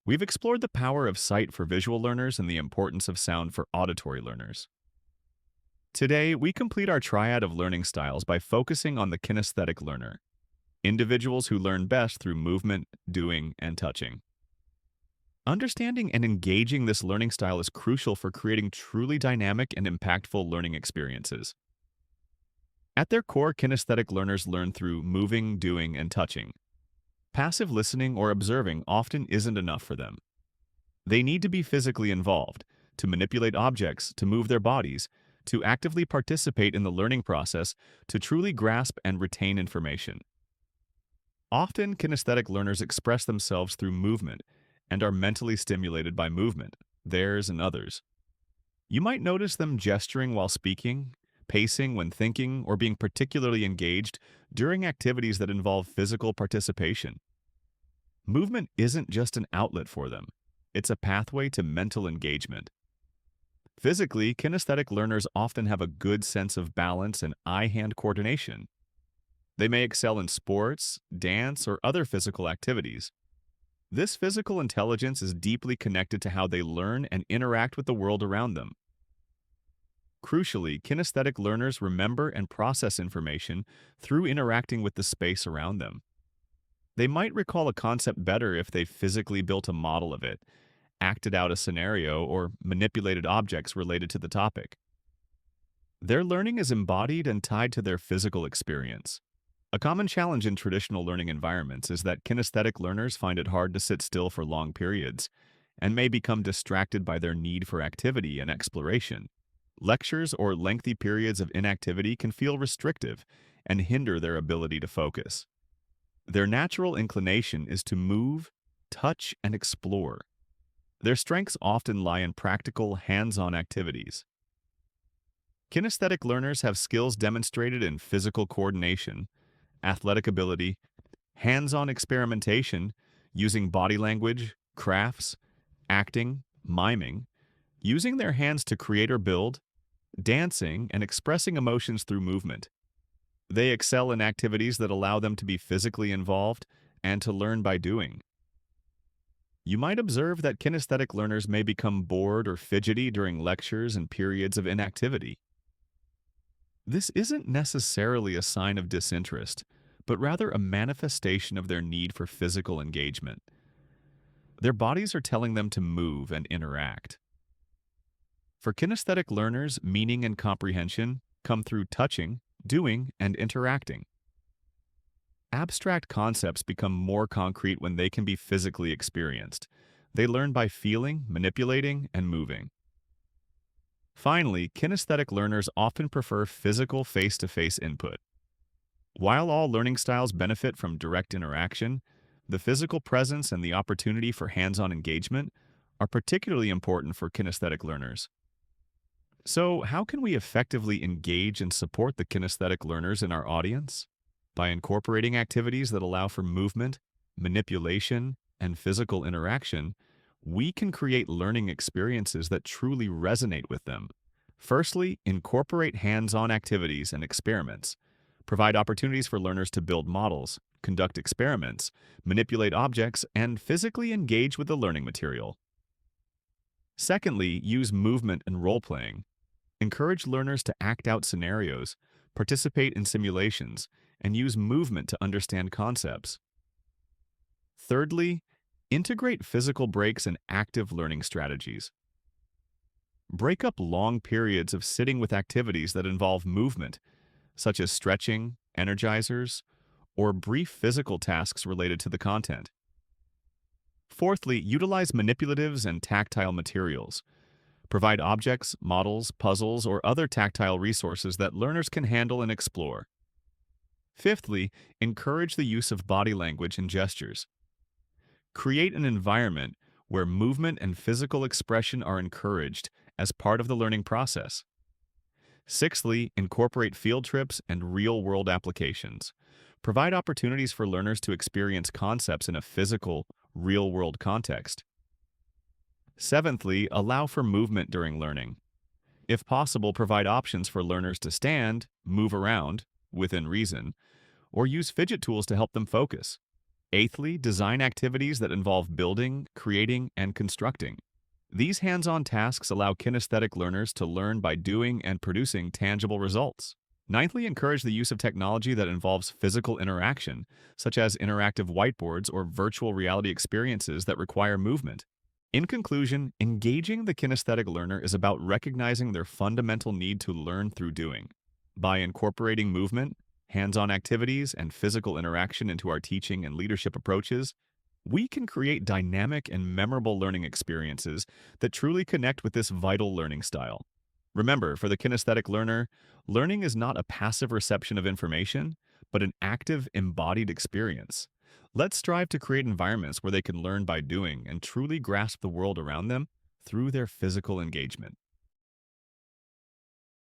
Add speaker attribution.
Speaker 1: We've explored the power of sight for visual learners and the importance of sound for auditory learners. Today, we complete our triad of learning styles by focusing on the kinesthetic learner, individuals who learn best through movement, doing, and touching. Understanding and engaging this learning style is crucial for creating truly dynamic and impactful learning experiences. At their core, kinesthetic learners learn through moving, doing, and touching. Passive listening or observing often isn't enough for them. They need to be physically involved, to manipulate objects, to move their bodies, to actively participate in the learning process, to truly grasp and retain information. Often, kinesthetic learners express themselves through movement and are mentally stimulated by movement, theirs and others. You might notice them gesturing while speaking, pacing when thinking, or being particularly engaged during activities that involve physical participation. Movement isn't just an outlet for them, it's a pathway to mental engagement. Physically, kinesthetic learners often have a good sense of balance and eye-hand coordination. They may excel in sports, dance, or other physical activities. This physical intelligence is deeply connected to how they learn and interact with the world around them. Crucially, kinesthetic learners remember and process information through interacting with the space around them. They might recall a concept better if they physically built a model of it, acted out a scenario, or manipulated objects related to the topic. Their learning is embodied and tied to their physical experience. A common challenge in traditional learning environments is that kinesthetic learners find it hard to sit still for long periods and may become distracted by their need for activity and exploration. Lectures or lengthy periods of inactivity can feel restrictive and hinder their ability to focus. Their natural inclination is to move, touch, and explore. Their strengths often lie in practical, hands-on activities. Kinesthetic learners have skills demonstrated in physical coordination, athletic ability, hands-on experimentation, using body language, crafts, acting, miming, using their hands to create or build, dancing, and expressing emotions through movement. They excel in activities that allow them to be physically involved and to learn by doing. You might observe that kinesthetic learners may become bored or fidgety during lectures and periods of inactivity. This isn't necessarily a sign of disinterest, but rather a manifestation of their need for physical engagement. Their bodies are telling them to move and interact. For kinesthetic learners, meaning and comprehension come through touching, doing, and interacting. Abstract concepts become more concrete when they can be physically experienced. They learn by feeling, manipulating, and moving. Finally, kinesthetic learners often prefer physical face-to-face input. While all learning styles benefit from direct interaction, the physical presence and the opportunity for hands-on engagement are particularly important for kinesthetic learners. So, how can we effectively engage and support the kinesthetic learners in our audience? By incorporating activities that allow for movement, manipulation, and physical interaction, we can create learning experiences that truly resonate with them. Firstly, incorporate hands-on activities and experiments. Provide opportunities for learners to build models, conduct experiments, manipulate objects, and physically engage with the learning material. Secondly, use movement and role-playing. Encourage learners to act out scenarios, participate in simulations, and use movement to understand concepts. Thirdly, integrate physical breaks and active learning strategies. Break up long periods of sitting with activities that involve movement, such as stretching, energizers, or brief physical tasks related to the content. Fourthly, utilize manipulatives and tactile materials. Provide objects, models, puzzles, or other tactile resources that learners can handle and explore. Fifthly, encourage the use of body language and gestures. Create an environment where movement and physical expression are encouraged as part of the learning process. Sixthly, incorporate field trips and real-world applications. Provide opportunities for learners to experience concepts in a physical, real-world context. Seventhly, allow for movement during learning. If possible, provide options for learners to stand, move around, within reason, or use fidget tools to help them focus. Eighthly, design activities that involve building, creating, and constructing. These hands-on tasks allow kinesthetic learners to learn by doing and producing tangible results. Ninthly, encourage the use of technology that involves physical interaction, such as interactive whiteboards or virtual reality experiences that require movement. In conclusion, engaging the kinesthetic learner is about recognizing their fundamental need to learn through doing. By incorporating movement, hands-on activities, and physical interaction into our teaching and leadership approaches, we can create dynamic and memorable learning experiences that truly connect with this vital learning style. Remember, for the kinesthetic learner, learning is not a passive reception of information, but an active, embodied experience. Let's strive to create environments where they can learn by doing and truly grasp the world around them through their physical engagement.